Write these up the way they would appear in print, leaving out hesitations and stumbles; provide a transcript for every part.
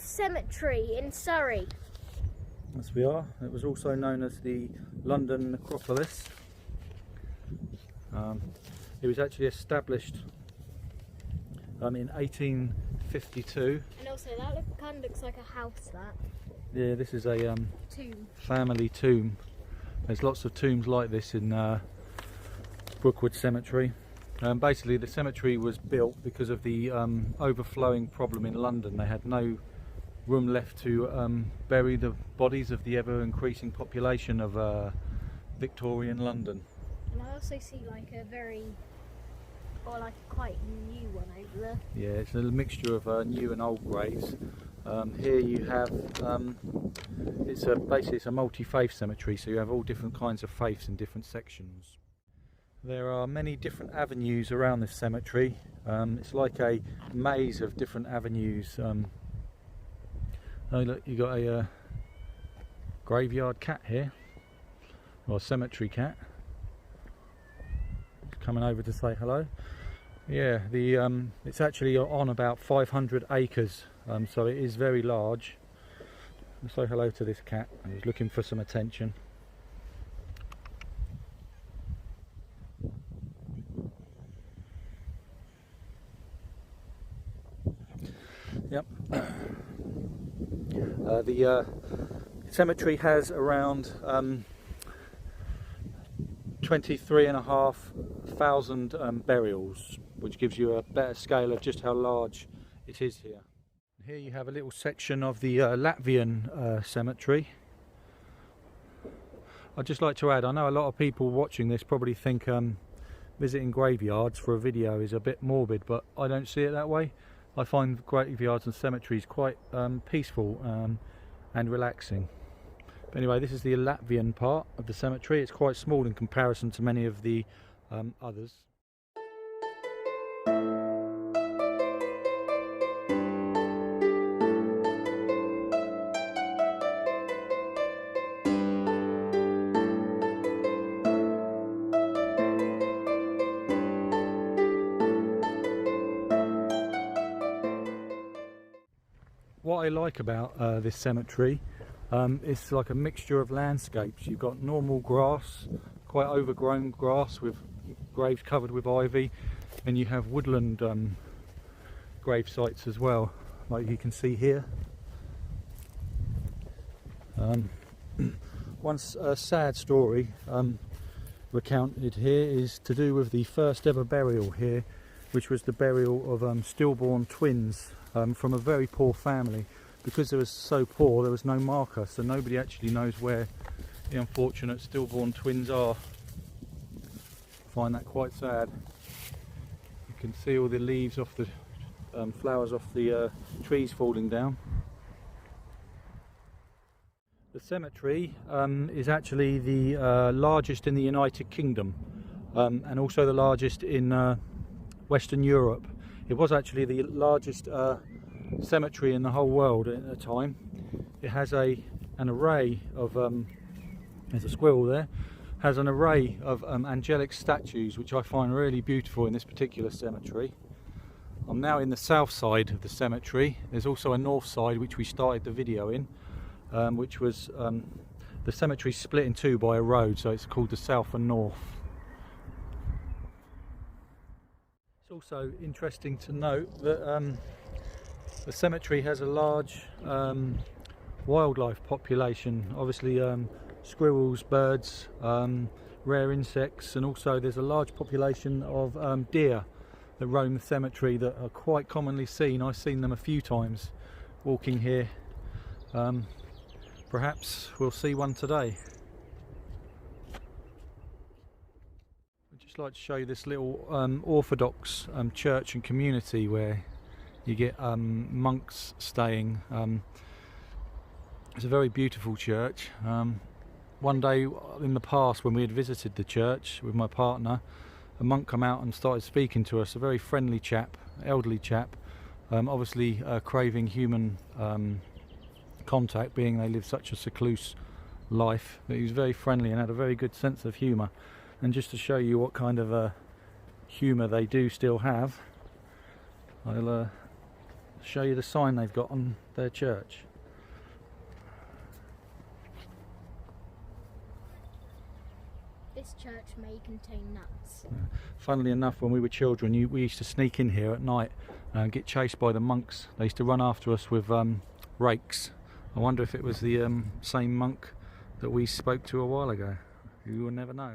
Cemetery in Surrey. Yes, we are. It was also known as the London Necropolis. It was actually established in 1852. And also that kind of looks like a house, that. Yeah, this is a Tomb. family tomb. There's lots of tombs like this in Brookwood Cemetery. Basically the cemetery was built because of the overflowing problem in London. They had no room left to bury the bodies of the ever increasing population of Victorian London. And I also see like a quite new one over there. Yeah, it's a mixture of new and old graves. Here you have, basically it's a multi-faith cemetery, so you have all different kinds of faiths in different sections. There are many different avenues around this cemetery. It's like a maze of different avenues. Oh look, you got a graveyard cat here, or a cemetery cat. It's coming over to say hello. Yeah, it's actually on about 500 acres, so it is very large. I'll say hello to this cat. He's looking for some attention. Yep. The cemetery has around 23,500 burials, which gives you a better scale of just how large it is here. Here you have a little section of the Latvian cemetery. I'd just like to add, I know a lot of people watching this probably think visiting graveyards for a video is a bit morbid, but I don't see it that way. I find graveyards and cemeteries quite peaceful and relaxing. But anyway, this is the Latvian part of the cemetery. It's quite small in comparison to many of the others. What I like about this cemetery, it's like a mixture of landscapes. You've got normal grass, quite overgrown grass with graves covered with ivy, and you have woodland grave sites as well, like you can see here. One sad story recounted here is to do with the first ever burial here, which was the burial of stillborn twins from a very poor family. Because they were so poor, there was no marker, so nobody actually knows where the unfortunate stillborn twins are. I find that quite sad. You can see all the leaves off the flowers off the trees falling down. The cemetery is actually the largest in the United Kingdom, and also the largest in Western Europe. It was actually the largest cemetery in the whole world at the time. It has an array of there's a squirrel there, has an array of angelic statues, which I find really beautiful in this particular cemetery. I'm now in the south side of the cemetery. There's also a north side which we started the video in, which was the cemetery split in two by a road, so it's called the south and north. It's also interesting to note that the cemetery has a large wildlife population, obviously squirrels, birds, rare insects, and also there's a large population of deer that roam the cemetery that are quite commonly seen. I've seen them a few times walking here. Perhaps we'll see one today. I'd just like to show you this little Orthodox church and community where you get monks staying. It's a very beautiful church. One day in the past when we had visited the church with my partner, a monk came out and started speaking to us, a very friendly chap, elderly chap, obviously craving human contact, being they live such a secluse life. But he was very friendly and had a very good sense of humour. And just to show you what kind of humour they do still have, I'll show you the sign they've got on their church. This church may contain nuts. Funnily enough, when we were children, we used to sneak in here at night and get chased by the monks. They used to run after us with rakes. I wonder if it was the same monk that we spoke to a while ago. You will never know.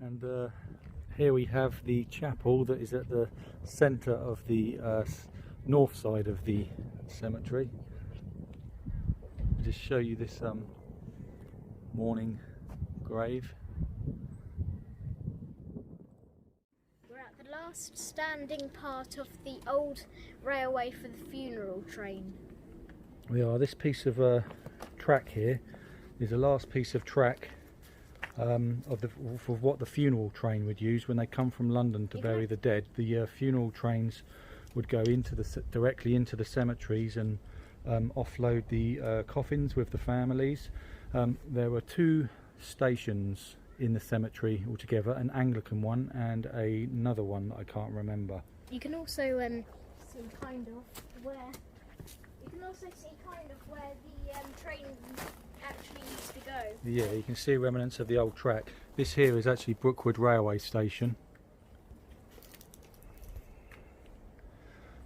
And here we have the chapel that is at the centre of the north side of the cemetery. I'll just show you this mourning grave. We're at the last standing part of the old railway for the funeral train. We are. This piece of track here is the last piece of track for what the funeral train would use when they come from London to bury the dead. The funeral trains would go directly into the cemeteries and offload the coffins with the families. There were two stations in the cemetery altogether, an Anglican one and another one that I can't remember. You can also see kind of where the train actually used to go. Yeah, you can see remnants of the old track. This here is actually Brookwood railway station.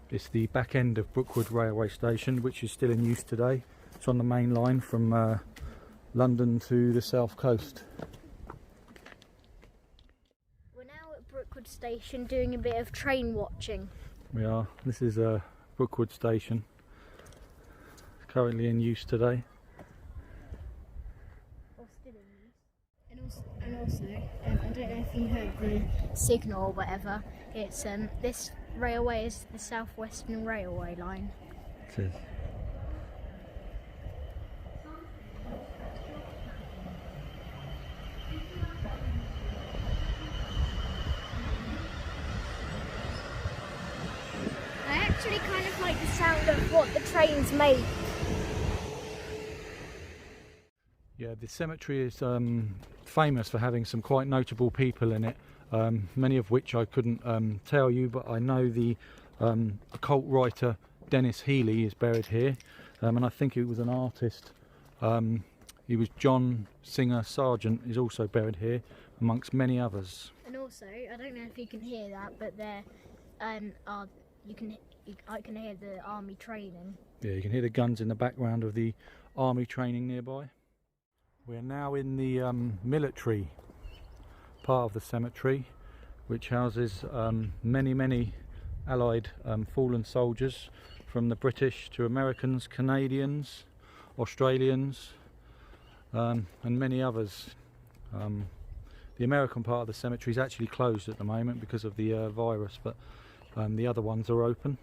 It's the back end of Brookwood railway station, which is still in use today. It's on the main line from London to the south coast. We're now at Brookwood station doing a bit of train watching. We are. This is Brookwood station. It's currently in use today. Or still in use. And also, I don't know if you heard the signal or whatever. It's this railway is the South Western Railway line. It is. I actually kind of like the sound of what the trains make. Yeah, the cemetery is famous for having some quite notable people in it, many of which I couldn't tell you, but I know the occult writer Dennis Healy is buried here, and I think he was an artist. He was John Singer Sargent is also buried here, amongst many others. And also, I don't know if you can hear that, but there I can hear the army training. Yeah, you can hear the guns in the background of the army training nearby. We're now in the military part of the cemetery, which houses many Allied fallen soldiers, from the British to Americans, Canadians, Australians, and many others. The American part of the cemetery is actually closed at the moment because of the virus, but the other ones are open.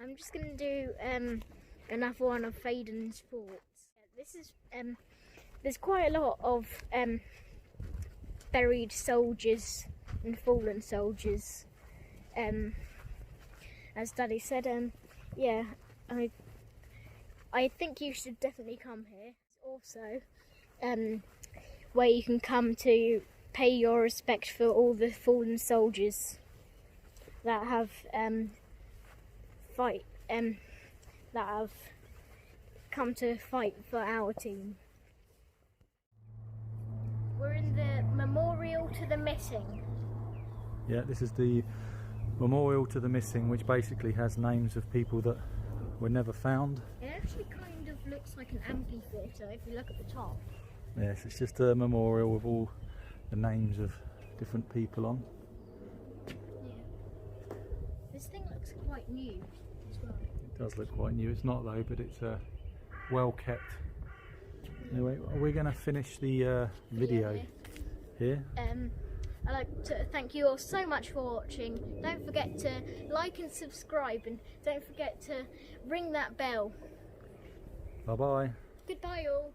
I'm just going to do another one of Faden's thoughts. This is there's quite a lot of buried soldiers and fallen soldiers. As Daddy said, yeah, I think you should definitely come here. It's also where you can come to pay your respect for all the fallen soldiers that have that have come to fight for our team. We're in the memorial to the missing. Yeah, this is the memorial to the missing, which basically has names of people that were never found. It actually kind of looks like an amphitheatre if you look at the top. Yes, it's just a memorial with all the names of different people on. Yeah. This thing looks quite new as well. It does look quite new. It's not though, but it's well kept. Anyway, we're going to finish the video here. I'd like to thank you all so much for watching. Don't forget to like and subscribe, and don't forget to ring that bell. Bye bye. Goodbye all.